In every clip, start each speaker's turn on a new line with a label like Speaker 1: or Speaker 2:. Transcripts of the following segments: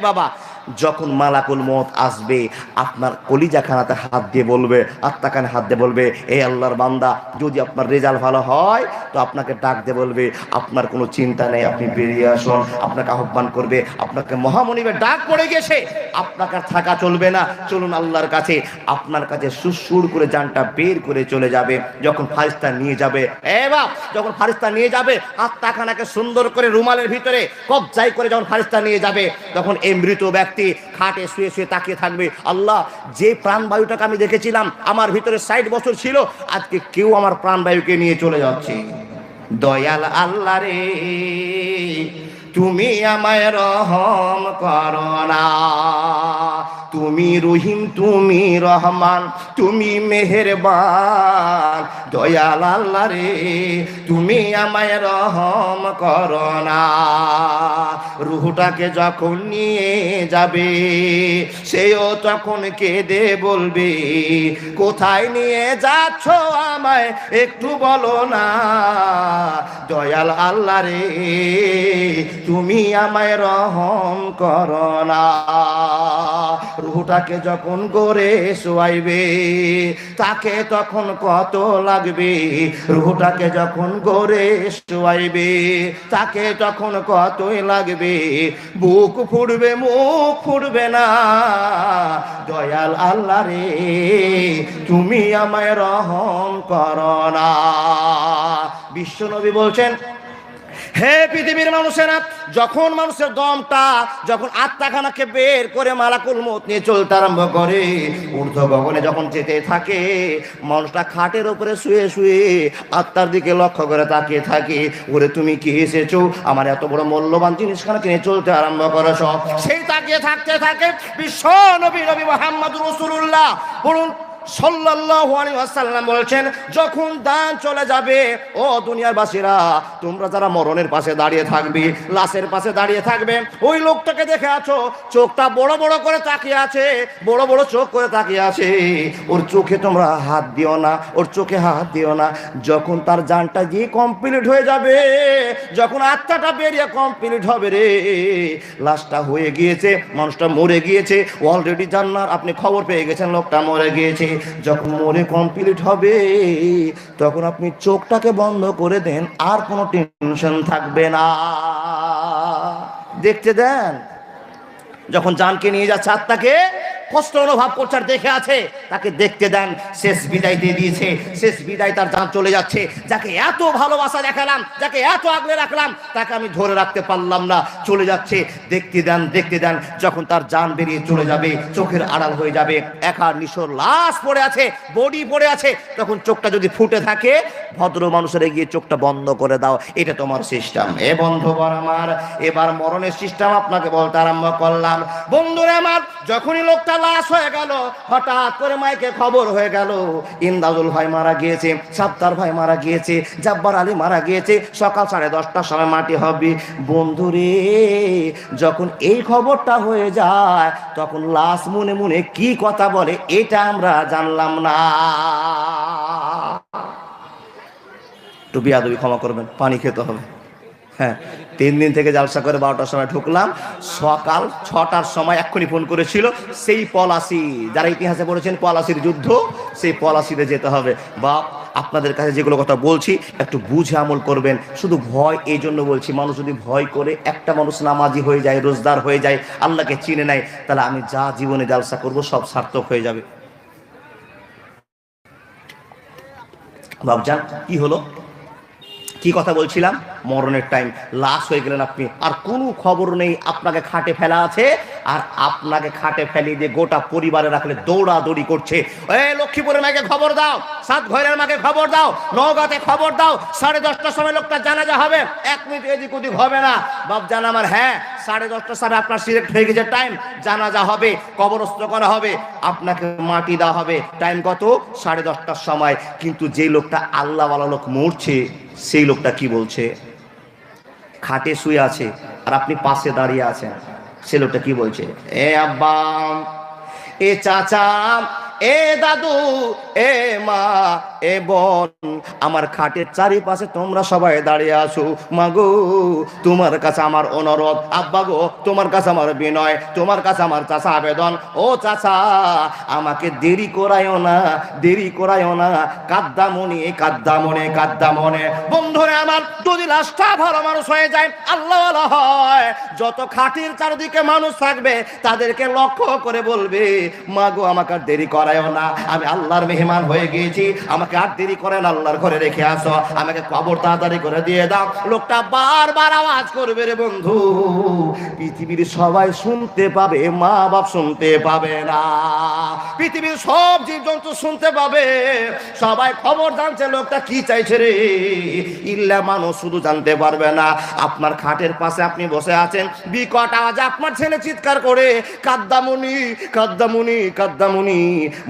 Speaker 1: বাবা, যখন মালাকুল মউত আসবে আপনার কলিজাখানাতে হাত দিয়ে বলবে, আত্মাখানে হাত দিয়ে বলবে, এই আল্লাহর বান্দা, যদি আপনার রেজাল্ট ভালো হয় তো আপনাকে ডাক দিয়ে বলবে আপনার কোনো চিন্তা নেই, আপনি বেরিয়ে আসুন। আপনাকে আহ্বান করবে, আপনাকে মহামনিবের ডাক পড়ে গেছে, আপনাকে থাকা চলবে না, চলুন আল্লাহর কাছে। আপনার কাছে সুরসুর করে জানটা বের করে চলে যাবে। যখন ফারিস্তা নিয়ে যাবে, যখন ফারিস্তা নিয়ে যাবে আত্মাখানাকে সুন্দর করে রুমালের ভিতরে কবজাই করে যখন ফারিস্তা নিয়ে যাবে, তখন এই মৃত ব্যক্তি খাটে শুয়ে শুয়ে তাকিয়ে থাকবে, আল্লাহ, যে প্রাণবায়ুটাকে আমি দেখেছিলাম আমার ভিতরে 60 বছর ছিল, আজকে কেউ আমার প্রাণবায়ুকে নিয়ে চলে যাচ্ছে। দয়াল আল্লাহ রে, তুমি আমায় রহম করো না। তুমি রহিম, তুমি রহমান, তুমি মেহেরবান। দয়াল আল্লাহ রে, তুমি আমায় রহম করো না। রুহটাকে যখন নিয়ে যাবে সেও তখন কেঁদে বলবে, কোথায় নিয়ে যাচ্ছ আমায় একটু বলো না। দয়াল আল্লাহ রে, তুমি আমায় রহম করো না। রুহটাকে যখন গড়ে শোয়াইবে তাকে তখন কত লাগবে। রুহটাকে যখন গড়ে শোয়াইবে তাকে তখন কতই লাগবে। বুক ফুটবে, মুখ ফুটবে না। দয়াল আল্লাহ রে, তুমি আমায় রহম করো না। বিশ্বনবী বলছেন, হে পৃথিবীর মানুষেরা, যখন মানুষের দমটা, যখন আত্মাখানাকে বের করে মালাকুল মউত নিয়ে চলতে আরম্ভ করে, ঊর্ধ্ব গগনে যখন যেতে থাকে, মানুষটা খাটের উপরে শুয়ে শুয়ে আত্মার দিকে লক্ষ্য করে তাকিয়ে থাকে, ওরে তুমি কি এসেছো আমার এত বড় মূল্যবান জিনিসখানাকে নিয়ে চলতে আরম্ভ করেছ। সেই তাকিয়ে থাকতে থাকে বিশ্ব নবী মুহাম্মদুর রাসূলুল্লাহ বলুন সাল্লাল্লাহু আলাইহি ওয়াসাল্লাম বলছেন, যখন দান চলে যাবে, ও দুনিয়ার বাসীরা, তোমরা যারা মরণের পাশে দাঁড়িয়ে থাকবে, লাশের পাশে দাঁড়িয়ে থাকবে, ওই লোকটাকে দেখে আছো, চোখটা বড় বড় করে তাকিয়ে আছে, বড় বড় চোখ করে তাকিয়ে আছে, ওর চোখে তোমরা হাত দিও না, ওর চোখে হাত দিও না। যখন তার জানটা গিয়ে কমপ্লিট হয়ে যাবে, যখন আত্মাটা বেরিয়ে কমপ্লিট হবে রে, লাশটা হয়ে গিয়েছে, মানুষটা মরে গিয়েছে অলরেডি, জান্নাত আপনি খবর পেয়ে গেছেন লোকটা মরে গিয়েছে। যখন মরে কমপ্লিট হবে তখন আপনি চোখটাকে বন্ধ করে দেন, আর কোনো টেনশন থাকবে না। দেখতে দেন, যখন জানকে নিয়ে যাচ্ছে আত্মাকে, কষ্ট অনুভব করছে আর দেখে আছে, তাকে দেখতে দেন। শেষ বিদায় দিয়ে দিয়েছে, শেষ বিদায়, তার জান চলে যাচ্ছে। যাকে এত ভালোবাসা দেখালাম, যাকে এত আগলে রাখলাম, তাকে আমি ধরে রাখতে পারলাম না, চলে যাচ্ছে। দেখতে দেন, দেখতে দেন, যখন তার জান বেরিয়ে চলে যাবে, চোখের আড়াল হয়ে যাবে, একা নিশোর লাশ পড়ে আছে, বডি পড়ে আছে, তখন চোখটা যদি ফুটে থাকে, ভদ্র মানুষের গিয়ে চোখটা বন্ধ করে দাও, এটা তোমার সিস্টেম। এ বন্ধুগণ আমার, এবার মরণের সিস্টেম আপনাকে বলতে আরম্ভ করলাম। বন্ধুরা আমার, যখনই লোকটা লাশ হয়ে গেল, হঠাৎ করে মাইকে খবর হয়ে গেল, ইমদাদুল ভাই মারা গিয়েছে, সাত্তার ভাই মারা গিয়েছে, জাব্বার আলী মারা গিয়েছে, সকাল 10:30টার সময় মাটি হবে। বন্ধুরে, যখন এই খবরটা হয়ে যায়, তখন লাশ মনে মনে কি কথা বলে এটা আমরা জানলাম না। একটু বিয়াদবি ক্ষমা করবেন, পানি খেতে হবে। হ্যাঁ, 3 দিন থেকে জালসা করে 12টার সময় ঢুকলাম, সকাল 6টার সময় এক্ষুনি ফোন করেছিল, সেই পলাশি, যারা ইতিহাসে পড়েছেন পলাশির যুদ্ধ, সেই পলাশিতে যেতে হবে। বা আপনাদের কাছে যেগুলো কথা বলছি একটু বুঝে আমল করবেন। শুধু ভয় এই জন্য বলছি, মানুষ যদি ভয় করে, একটা মানুষ নামাজি হয়ে যায়, রোজদার হয়ে যায়, আল্লাহকে চিনে নেয়, তাহলে আমি যা জীবনে জালসা করব সব সার্থক হয়ে যাবে। বাবজান, কি হলো, কি কথা বলছিলাম? মরণের টাইম, লাশ হয়ে গেলেন আপনি, আর কোনো খবর নেই, আপনাকে খাটে ফেলা আছে, আর আপনাকে খাটে ফেলিয়ে দিয়ে গোটা পরিবারে রাখলে দৌড়াদৌড়ি করছে। এই লক্ষ্মীপুরের মাকে খবর দাও, সাতঘরের মাকে খবর দাও, নওগাঁতে খবর দাও, 10:30টার সময় লোকটা জানাজা হবে, 1 মিনিট এদিক ওদিক হবে না। বাবজান আমার, হ্যাঁ 10:30টার সময় আপনার সিলেক্ট হয়ে গেছে টাইম, জানাজা হবে, কবরস্থ করা হবে, আপনাকে মাটি দেওয়া হবে। টাইম কত? 10:30টার সময়। কিন্তু যে লোকটা আল্লাহওয়ালা লোক মরছে, সেই লোকটা কি বলছে? খাটে শুয়ে আছে আর আপনি পাশে দাঁড়িয়ে আছেন, সে লোকটা কি বলছে? এ আব্বা, এ চাচা, এ দাদু, এ মা, এ বোন, আমার খাটের চারিপাশে তোমরা সবাই দাঁড়িয়ে আসো। মাগো, তোমার কাছে আমার অনুরোধ, আব্বা গো তোমার কাছে আমার বিনয়, তোমার কাছে আমার চাচা আবেদন, ও চাচা আমাকে দেরি করায়ও না, দেরি করায়ও না, কাদ্দামনি কাদ্দামনি কাদ্দামনি। বন্ধুরা আমার, যদি লাশটা ভালো মানুষ হয়ে যায়, আল্লাহ হয়, যত খাটির চারদিকে মানুষ থাকবে তাদেরকে লক্ষ্য করে বলবে, মাগো আমাকে আর দেরি করায়ও না, আমি আল্লাহর মেহমান হয়ে গিয়েছি, আমাকে আর দেরি করেন, আল্লাহর ঘরে রেখে আসো, আমাকে কবর তাড়াতাড়ি করে দিয়ে দাও। লোকটা বারবার আওয়াজ করবে রে বন্ধু, পৃথিবীর সবাই শুনতে পাবে, মা বাপ শুনতে পাবে না, পৃথিবীর সব জীবজন্তু শুনতে পাবে, সবাই খবর জানছে লোকটা কি চাইছে রে, ইল্লা মানুষ শুধু জানতে পারবে না। আপনার খাটের পাশে আপনি বসে আছেন, বিকট আওয়াজে আপনার ছেলে চিৎকার করে, কাদ্দামনি কাদ্দামনি কাদ্দামনি,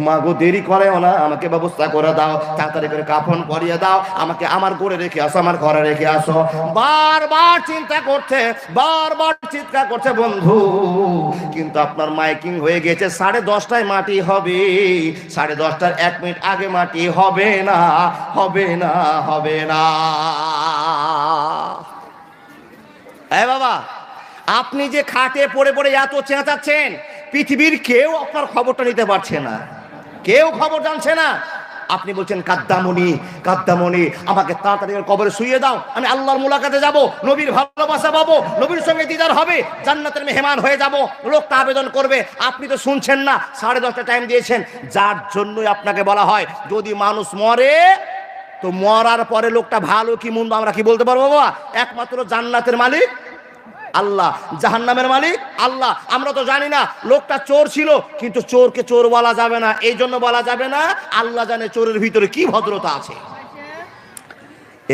Speaker 1: মাগো দেরি করেও না, আমাকে ব্যবস্থা করে দাও, তাড়াতাড়ি করে কাফন পরিয়ে দাও, আমাকে আমার ঘরে রেখে আসো, আমার ঘরে রেখে আসো। বারবার চিন্তা করছে, বারবার চিৎকার করছে বন্ধু, কিন্তু আপনার মাইকিং হয়ে গেছে 10:30টায় মাটি হবে, 10:30টার 1 মিনিট আগে মাটি হবে না, হবে না, হবে না। এই বাবা, আপনি যে খাটে পড়ে পড়ে এত চেঁচাচ্ছেন, পৃথিবীর কেউ আপনার খবরটা নিতে পারছে না, কেউ খবর জানছে না। আপনি বলছেন কাদ্দামনি কাদ্দামনি, আমাকে তাড়াতাড়ি কবরে শুইয়ে দাও, আমি আল্লাহর মুলাকাতে যাব, নবীর ভালোবাসা পাবো, নবীর সঙ্গে দিদার হবে, জান্নাতের মেহমান হয়ে যাব। লোকটা আবেদন করবে, আপনি তো শুনছেন না, 10:30টা টাইম দিয়েছেন। যার জন্যই আপনাকে বলা হয়, যদি মানুষ মরে তো মরার পরে লোকটা ভালো কি মন্দ আমরা কি বলতে পারবো বাবা? একমাত্র জান্নাতের মালিক আল্লাহ, জাহান্নামের মালিক আল্লাহ। আমরা তো জানি না লোকটা চোর ছিল, কিন্তু চোরকে চোর বলা যাবে না, এই জন্য বলা যাবে না, আল্লাহ জানে চোরের ভিতরে কি ভদ্রতা আছে।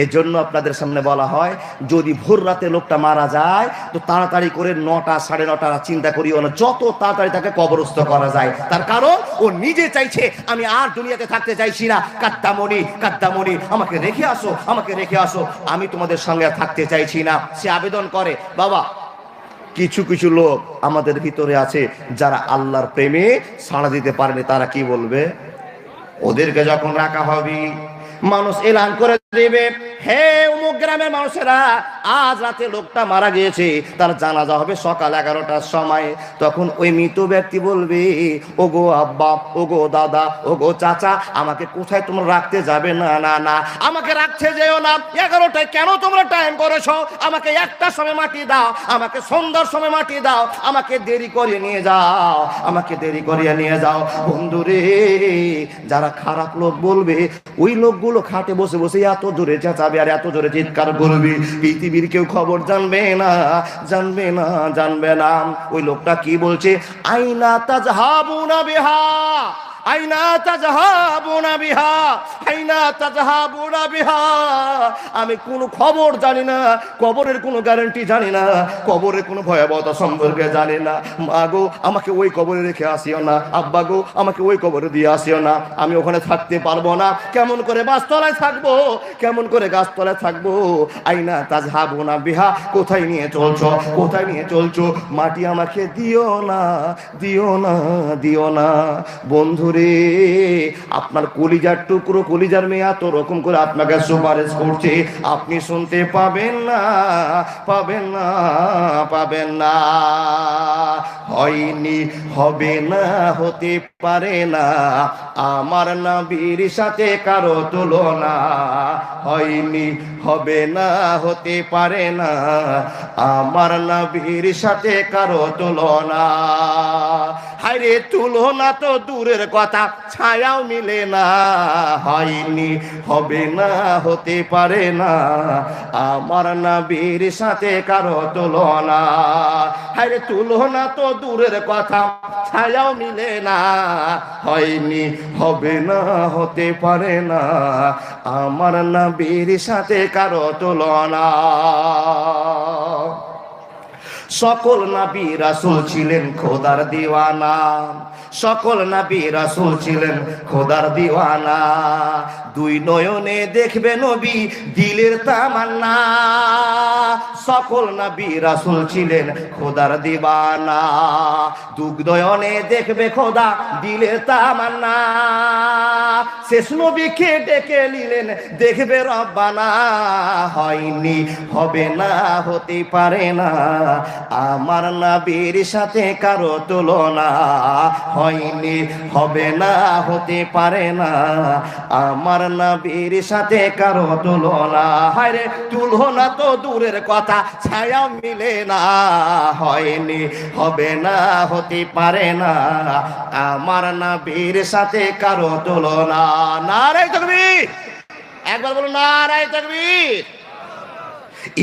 Speaker 1: এজন্য আপনাদের সামনে বলা হয়, যদি ভোর রাতে লোকটা মারা যায় তো তাড়াতাড়ি করে 9টা 9:30 চিন্তা করিও না, যত তাড়াতাড়ি তাকে কবরস্থ করা যায়। তার কারণ ও নিজে চাইছে, আমি আর দুনিয়াতে থাকতে চাইছি না, কাদ্দামনি কাদ্দামনি, আমাকে রেখে আসো, আমাকে রেখে আসো, আমি তোমাদের সঙ্গে থাকতে চাইছি না। সে আবেদন করে। বাবা, কিছু কিছু লোক আমাদের ভিতরে আছে যারা আল্লাহর প্রেমে সাড়া দিতে পারেনি, তারা কি বলবে? ওদেরকে যখন রাখা হবে, মানুষ এলান করে দেবে, হে অমুক গ্রামের মানুষেরা, আজ রাতে লোকটা মারা গিয়েছে, তার জানাজা হবে সকাল 11টার সময়। তখন ওই মৃত ব্যক্তি বলবে, ওগো আব্বা, ওগো দাদা, ওগো চাচা, আমাকে কোথায় তোমরা রাখতে যাবে? না না না, আমাকে রাখতে যেও না, 11টায় কেন তোমরা টাইম করেছো? আমাকে 1টার সময় মাটি দাও, আমাকে সন্ধ্যার সময় মাটি দাও, আমাকে দেরি করে নিয়ে যাও, আমাকে দেরি করিয়ে নিয়ে যাও। বন্ধুরে, যারা খারাপ লোক বলবে, ওই লোকগুলো খাটে বসে বসে এত জোরে চেঁচাবে আর এত জোরে চিৎকার করবে, পৃথিবীর কেউ খবর জানবে না, জানবে না, জানবে না। ওই লোকটা কি বলছে? আইনা তাজহাবুনা বিহা, আইনা তাজহাবুনা বিহা, আইনা তাজহাবুনা বিহা। আমি কোনো খবর জানি না, কবরের কোনো গ্যারান্টি জানি না, কবরের কোনো ভয়াবহতা সম্পর্কে জানি না। মা গো, আমাকে ওই কবরে রেখে আসিও না, আব্বা গো আমাকে ওই কবরে দিয়ে আসিও না, আমি ওখানে থাকতে পারবো না। কেমন করে গাছতলায় থাকবো, কেমন করে গাছতলায় থাকবো? আইনা তাজহাবুনা বিহা, কোথায় নিয়ে চলছো, কোথায় নিয়ে চলছো? মাটি আমাকে দিও না, দিও না, দিও না। বন্ধু রে, আপনার কলিজার টুকরো, কলিজার মেয়ে এত রকম করে আপনাকে সুপারিশ করছে, আপনি শুনতে পাবেন না, পাবেন না, পাবেন না। হয়নি, হবে না, হতে পারে না, আমার নবীর সাথে কারো তুলনা। হয়নি, হবে না, হতে পারে না, আমার নবীর সাথে কারো তুলনা। হায়রে, তুলনা তো দূরের কথা, ছায়াও মিলে না। হয়নি, হবে না, হতে পারে না, আমার নবীর সাথে কারো তুলনা। হায়রে, তুলনা তো দূরের কথা, ছায়াও মিলে না। হয়নি, হবে না, হতে পারে না, আমার নবীর সাথে কারো তুলনা। সকল নবী রাসূল ছিলেন খোদার দিওয়ানা, সকল নবী রাসূল ছিলেন খোদার দিওয়ানা। দুই নয়নে দেখবে নবী দিলের তামান্না, সকল নবী রাসূল ছিলেন খোদার দিওয়ানা। দুই নয়নে দেখবে খোদা দিলের তামান্না, শেষ নবীকে ডেকে নিলেন দেখবে রব্বানা। হয়নি, হবে না, হতে পারে না, আমার নবীর সাথে কারো তুলনা। হয়নি, হবে না, হতে পারে না, আমার নবীর সাথে কারো তুলনা। হায়রে তুলনা তো দূরের কথা, ছায়া মিলে না। হয়নি, হবে না, হতে পারে না, আমার নবীর সাথে কারো তুলনা। নারে তাকবীর, একবার বলুন নারে তাকবীর।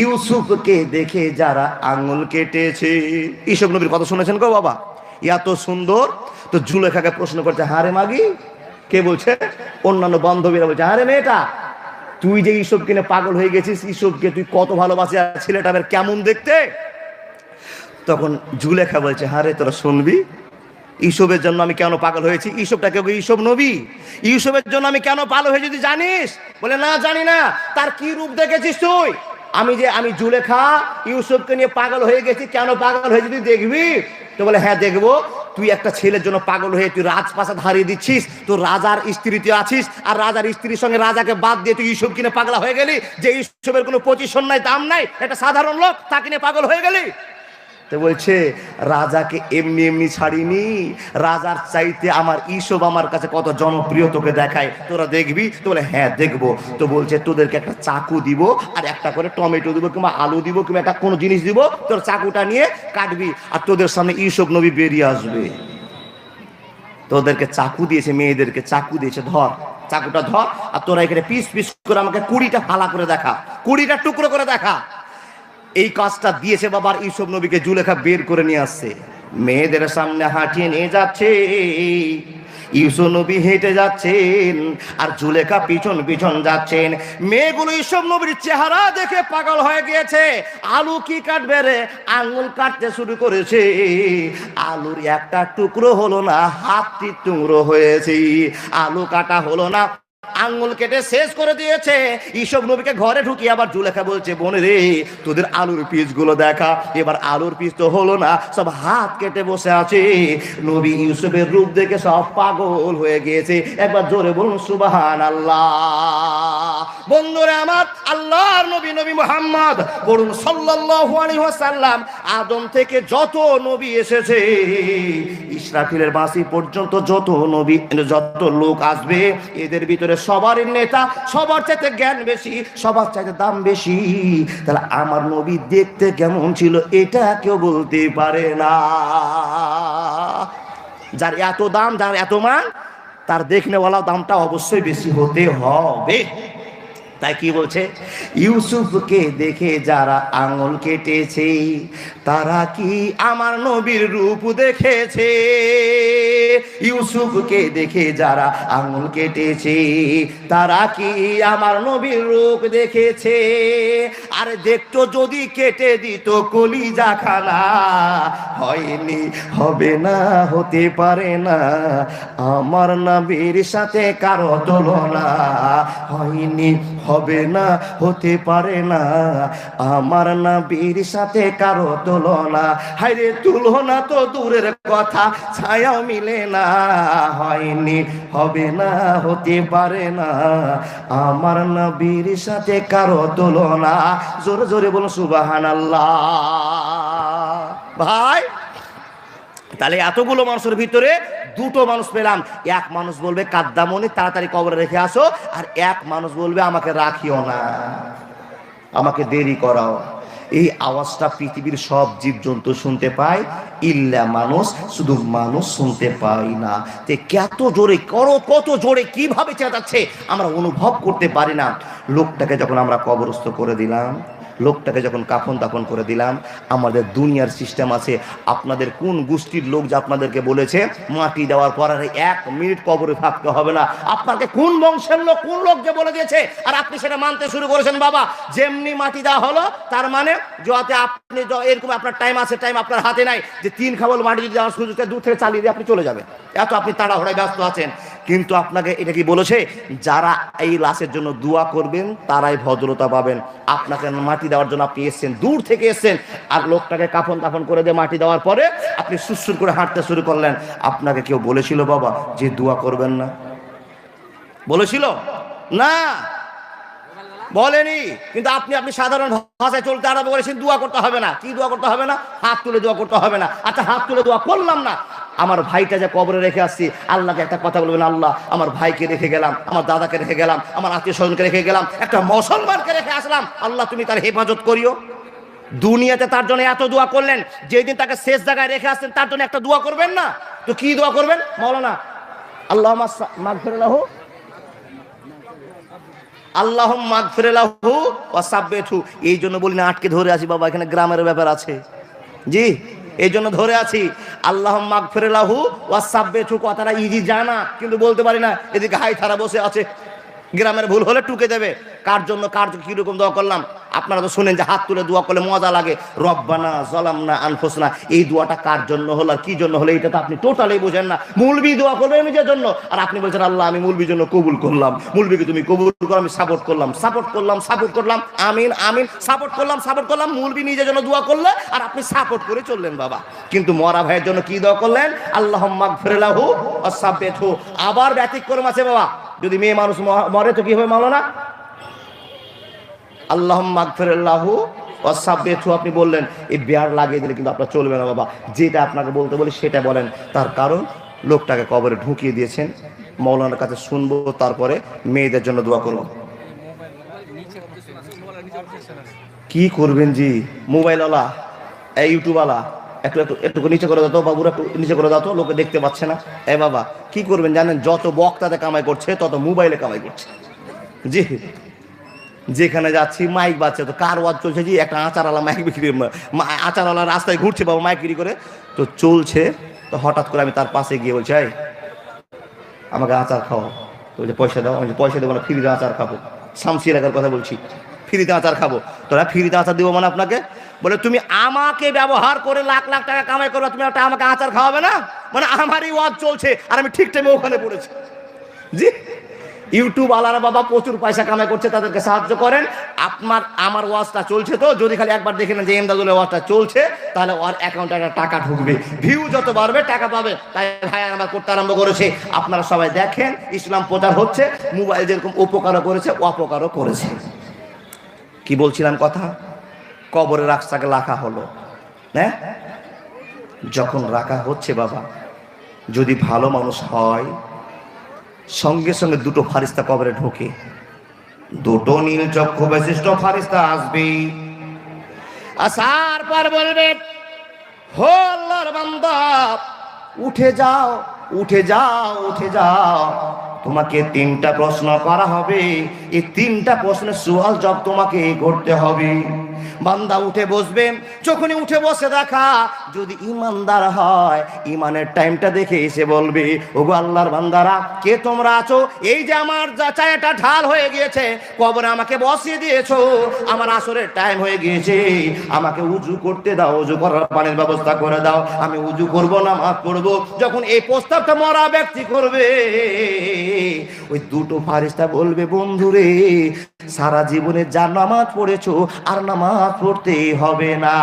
Speaker 1: ইউসুফকে দেখে যারা আঙ্গুল কেটেছে, ইসব নবীর কথা শুনেছেন গো বাবা? এত সুন্দর। তো জুলেখাকে প্রশ্ন করছে, হারে মাগি, কে বলছে? অন্যান্য বান্ধবীরা বলছে, আরে মেয়েটা, তুই যে ইসব কিনে পাগল হয়ে গেছিস, ইসবকে তুই কত ভালোবাসি, আর ছেলেটা বের কেমন দেখতে। তখন জুলেখা বলছে, হারে তোরা শুনবি, ইসবের জন্য আমি কেন পাগল হয়েছি? ইসবটা কেউ ইসব নবী, ইসবের জন্য আমি কেন পাগল হয়েছি তুই জানিস? বলে না জানি না। তার কি রূপ দেখেছিস তুই? আমি জুলেখা ইউসুফকে নিয়ে পাগল হয়ে গেছি, কেন পাগল হয়েছি তুই দেখবি? তো বলে হ্যাঁ দেখবো। তুই একটা ছেলের জন্য পাগল হয়ে তুই রাজপ্রাসাদ হারিয়ে দিচ্ছিস, তোর রাজার স্ত্রী তুই আছিস, আর রাজার স্ত্রীর সঙ্গে রাজাকে বাদ দিয়ে তুই ইউসুফ কিনে পাগলা হয়ে গেলি, যে ইউসুফের কোনো পজিশন নাই, দাম নাই, একটা সাধারণ লোক, তাকে নিয়ে পাগল হয়ে গেলি। তো বলছে রাজাকে এমনি এমনি ছাড়িনি, রাজার চাইতে আমার ইসব আমার কাছে কত জনপ্রিয়, তোকে দেখায়, তোরা দেখবি? তো বলে হ্যাঁ দেখবো। তো বলছে তোদেরকে একটা চাকু দিব, আর একটা করে টমেটো দিব, কিংবা আলু দিব, কিংবা একটা কোনো জিনিস দিব, তোর চাকুটা নিয়ে কাটবি, আর তোদের সামনে ইসব নবী বেরিয়ে আসবে। তোদেরকে চাকু দিয়েছে, মেয়েদেরকে চাকু দিয়েছে, ধর চাকুটা ধর, আর তোরা এখানে পিস পিস করে আমাকে 20টা ফালা করে দেখা, 20টা টুকরো করে দেখা। এই কাজটা দিয়েছে বাবার ইউসুফ নবীকে জুলেখা বের করে নিয়ে আসছে, মেয়েদের সামনে হাঁটিয়ে নিয়ে যাচ্ছে। ইউসুফ নবী হেঁটে যাচ্ছেন, আর জুলেখা পিছন পিছন যাচ্ছেন। মেয়েগুলো ইউসুফ নবীর চেহারা দেখে পাগল হয়ে গিয়েছে। আলু কি কাটবে রে, আঙুল কাটতে শুরু করেছে। আলুর একটা টুকরো হলো না, হাতটি টুকরো হয়েছে। আলু কাটা হলো না, আঙ্গুল কেটে শেষ করে দিয়েছে। ইসব নবীকে ঘরে ঢুকিয়ে আবার জুলেখা বলছে, বোনে রে তোদের আলুর পিস গুলো দেখা। এবার আলুর পিস তো হলো না, সব হাত কেটে বসে আছে। নবী ইউসুফের রূপ দেখে সব পাগল হয়ে গিয়েছে। একবার জোরে বলুন সুবহানাল্লাহ। বন্ধুরে আমার, আল্লাহর নবী নবী মুহাম্মদ বলুন সাল্লাল্লাহু আলাইহি ওয়াসাল্লাম, আদম থেকে যত নবী এসেছে, ইসরাফিলের বাঁশি পর্যন্ত যত নবী, যত লোক আসবে, এদের ভিতরে সবার নেতা, সবার চাইতে জ্ঞান বেশি, সবার চাইতে দাম বেশি। তাহলে আমার নবী দেখতে কেমন ছিল এটা কেউ বলতে পারে না। যার এত দাম, যার এত মান, তার দেখনেওয়ালা দামটা অবশ্যই বেশি হতে হবে। তাই কি বলছে, ইউসুফকে দেখে যারা আঙুল কেটেছে, তারা কি আমার নবীর রূপ দেখেছে? ইউসুফকে দেখে যারা আঙুল কেটেছে, তারা কি আমার নবীর রূপ দেখেছে? আরে দেখতো যদি কেটে দিত কলিজা খানা। হয়নি, হবে না, হতে পারে না, আমার নবীর সাথে কারো তুলনা। হয়নি, হবে না, হতে পারে না, আমার নবীর সাথে কারো তুলনা। হায়রে তুলনা তো দূরের কথা, ছায়াও মিলে না। হয়নি, হবে না, হতে পারে না, আমার নবীর সাথে কারো তুলনা। জোরে জোরে বলো সুবহানাল্লাহ। ভাই, তাহলে এতগুলো মানুষের ভিতরে দুটো মানুষ পেলাম। এক মানুষ বলবে কাদ্দামণি, তাড়াতাড়ি কবরে রেখে আসো, আর এক মানুষ বলবে আমাকে রাখিও না, আমাকে দেরি করাও। এই আওয়াজটা পৃথিবীর সব জীবজন্তু শুনতে পায়, ইল্লা মানুষ, শুধু মানুষ শুনতে পাই না। তে কত জোরে কত জোরে কিভাবে চেঁচাচ্ছে আমরা অনুভব করতে পারি না। লোকটাকে যখন আমরা কবরস্থ করে দিলাম, লোকটাকে যখন কাফন দাফন করে দিলাম, আমাদের দুনিয়ার সিস্টেম আছে। আপনাদের কোন গোষ্ঠীর লোক যে আপনাদেরকে বলেছে মাটি দেওয়ার পর আর 1 মিনিট কবরে থাকতে হবে না? আপনাকে কোন বংশের লোক, কোন লোক যে বলে দিয়েছে, আর আপনি সেটা মানতে শুরু করেছেন? বাবা, যেমনি মাটি দেওয়া হলো, তার মানে যাতে আপনি এরকম আপনার টাইম আছে, টাইম আপনার হাতে নাই যে 3 খাবল মাটি যদি যাওয়ার সুযোগটা দূর থেকে চালিয়ে দিয়ে আপনি চলে যাবেন, এত আপনি তাড়াহুড়ায় ব্যস্ত আছেন। কিন্তু আপনাকে এটা কি বলেছে, যারা এই লাশের জন্য দোয়া করবেন তারাই ভদ্রতা পাবেন। আপনাকে মাটি দেওয়ার জন্য আপনি এসছেন, দূর থেকে এসছেন, আর লোকটাকে কাফন তাফন করে দিয়ে মাটি দেওয়ার পরে আপনি সুরসুর করে হাঁটতে শুরু করলেন। আপনাকে কেউ বলেছিল বাবা যে দোয়া করবেন না? বলেছিল না, বলেনি। কিন্তু আপনি সাধারণ ভাষায় চলতে আরম্ভ করেছেন, দোয়া করতে হবে না। কি দোয়া করতে হবে না? হাত তুলে দোয়া করতে হবে না। আচ্ছা, হাত তুলে দোয়া করলাম না, আমার ভাইটা যে কবরে রেখে আসছি, আল্লাহকে একটা কথা বলবেন, আল্লাহ আমার ভাইকে রেখে গেলাম, আমার দাদাকে রেখে গেলাম, আমার আত্মীয় স্বজনকে রেখে গেলাম, একটা মুসলমানকে রেখে আসলাম, আল্লাহ তুমি তার হেফাজত করিও। দুনিয়াতে তার জন্য এত দোয়া করলেন, যেদিন তাকে শেষ জায়গায় রেখে আসছেন তার জন্য একটা দোয়া করবেন না? তো কি দোয়া করবেন? মাওলানা আল্লাহুম্মা মাগফির লাহু, আল্লাহুম্মা মাগফির লাহু ওয়া সাব্বিতহু। এই জন্য বলি না আটকে ধরে আছি বাবা, এখানে গ্রামের ব্যাপার আছে জি, এই জন্য ধরে আছি। আল্লাহুম্মা মাগফির লাহু ওয়া সাব্বিতহু কথাটা ইজি জানা, কিন্তু বলতে পারি না। এদিকে হাই থারা বসে আছে, গ্রামের ভুল হলে টুকে দেবে। কার জন্য কিরকম দোয়া করলাম? আপনারা তো শুনেন যে হাত তুলে দোয়া করলে মজা লাগে, রব্বানা যালামনা আনফুসনা। এই দোয়াটা কার জন্য হলো আর কি জন্য হলো এটা তো আপনি টোটালি বুঝেন না। মুলবি দোয়া করবেন নিজের জন্য, আর আপনি বলছেন আল্লাহ আমি মুলবির জন্য কবুল করলাম, মুলবিকে তুমি কবুল করো, আমি সাপোর্ট করলাম, আমিন আমিন, সাপোর্ট করলাম। মুলবি নিজের জন্য দোয়া করলে আর আপনি সাপোর্ট করে চললেন বাবা। কিন্তু মরা ভাইয়ের জন্য কি দোয়া করলেন? আল্লাহুম্মা মাগফির লাহু ওয়া সাব্বিতহু। আবার ব্যতিক্রম আছে বাবা, যদি মেয়ে মানুষ মরে তো কি হবে মাওলানা? আল্লাহুম্মা মাগফির লাহু ওয়া সাব্বিতহু আপনি বললেন, এই বিয়ার লাগিয়ে দিলে কিন্তু আপনার চলবে না বাবা। যেটা আপনাকে বলতে বলি সেটা বলেন। তার কারণ লোকটাকে কবরে ঢুকিয়ে দিয়েছেন, মাওলানার কাছে শুনবো, তারপরে মেয়েদের জন্য দোয়া করব। কি করবেন জি? মোবাইলওয়ালা, ইউটিউবওয়ালা, একটু নিচে করে দাও তো বাবুরা, একটু নিচে করে দাও তো, লোকে দেখতে পাচ্ছে না। বাবা কি করবেন জানেন? যত বক্তাতে কামাই করছে তত মোবাইলে কামাই করছে জি। যেখানে যাচ্ছি মাইক বাজছে, তো কার ওয়াজ চলছে জি? একটা আচারওয়ালা মাইক বিক্রি, আচারওয়ালা রাস্তায় ঘুরছে বাবা মাইক বিক্রি করে, তো চলছে। তো হঠাৎ করে আমি তার পাশে গিয়ে বলছি, আমাকে আচার খাওয়া। তো বলছে পয়সা দাও। আমি পয়সা দেবো না, ফ্রিতে আচার খাবো। শামসি এলাকার কথা বলছি, ফ্রিতে আচার খাবো। তোরা ফ্রিতে আচার দেবো মানে আপনাকে? বলে তুমি আমাকে ব্যবহার করে লাখ লাখ টাকা কামাই করবে, তুমি একটা আমাকে আচার খাওয়াবে না? মানে আমারই ওয়াজ চলছে আর আমি ঠিক টাইমে ওখানে পড়েছি জি। ইউটিউব আলারা বাবা প্রচুর পয়সা কামাই করছে, তাদেরকে সাহায্য করেন। আমার ওয়াজটা চলছে, তো যদি খালি একবার দেখে না যে এমদাদুলের ওয়াজটা চলছে, তাহলে ওর অ্যাকাউন্টে একটা টাকা ঢুকবে, ভিউ যত বাড়বে টাকা পাবে। তাই ভাই আমার করতে আরম্ভ করেছে। আপনারা সবাই দেখেন, ইসলাম প্রচার হচ্ছে, মোবাইল যেরকম উপকারও করেছে অপকারও করেছে। কি বলছিলাম কথা? কবরে রাস্তাকে রাখা হলো, হ্যাঁ? যখন রাখা হচ্ছে বাবা, যদি ভালো মানুষ হয়, সঙ্গে সঙ্গে দুটো ফারিস্তা কবরে ঢোকে, দুটো নীল চক্ষু বিশিষ্ট ফারিস্তা আসবে, আসার পর বলবে, হো আল্লাহর বান্দা, উঠে যাও, উঠে যাও, উঠে যাও, তোমাকে 3টা প্রশ্ন করা হবে। এই 3টা প্রশ্নের সওয়াল জবাব তোমাকে করতে হবে। বান্দা উঠে বসবে, যখনই উঠে বসে দেখা, যদি ইমানদার হয়, ইমানের টাইমটা দেখে এসে বলবে, ওগো আল্লাহর বান্দারা, কে তোমরা আছো? এই যে আমার চায়েটা ঢাল হয়ে গিয়েছে, কবরে আমাকে বসিয়ে দিয়েছো, আমার আসরের টাইম হয়ে গিয়েছে, আমাকে উজু করতে দাও, উজু করার পানির ব্যবস্থা করে দাও, আমি উজু করব, নামাজ পড়বো। যখন এই প্রস্তাবটা মরা ব্যক্তি করবে, ওই দুটো ফারিস্তা বলবে, বন্ধুরে, সারা জীবনে যা নামাজ পড়েছো আর নামাজ পড়তে হবে না।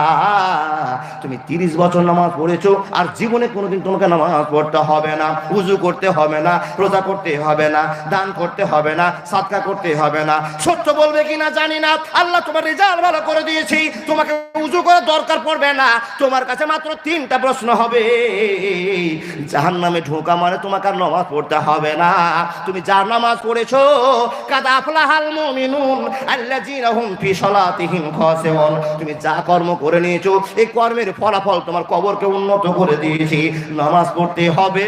Speaker 1: তুমি 30 বছর নামাজ পড়েছো আর জীবনে কোনোদিন তোমাকে নামাজ পড়তে হবে না, উজু করতে হবে না, রোজা করতে হবে না, দান করতে হবে না, সাদকা করতে হবে না। সত্য বলবে কিনা জানি না, আল্লাহ তোমার রেজাল্ট ভালো করে দিয়েছি, তোমাকে উজু করার দরকার পড়বে না। তোমার কাছে মাত্র 3টা প্রশ্ন হবে। জাহান্নামে ঢোকা মানে তোমাকে আর নামাজ পড়তে হবে না। তুমি যার নামাজ পড়েছো, কাদ আফলাহাল মুমিনুন আল্লাযীনা হুম ফি সালাতিহিম খাশিউন, তুমি যা কর্ম করে নিয়েছো, এই কর্মের ফলাফল তোমার কবরকে উন্নত করে দিয়েছি। নামাজ পড়তে হবে।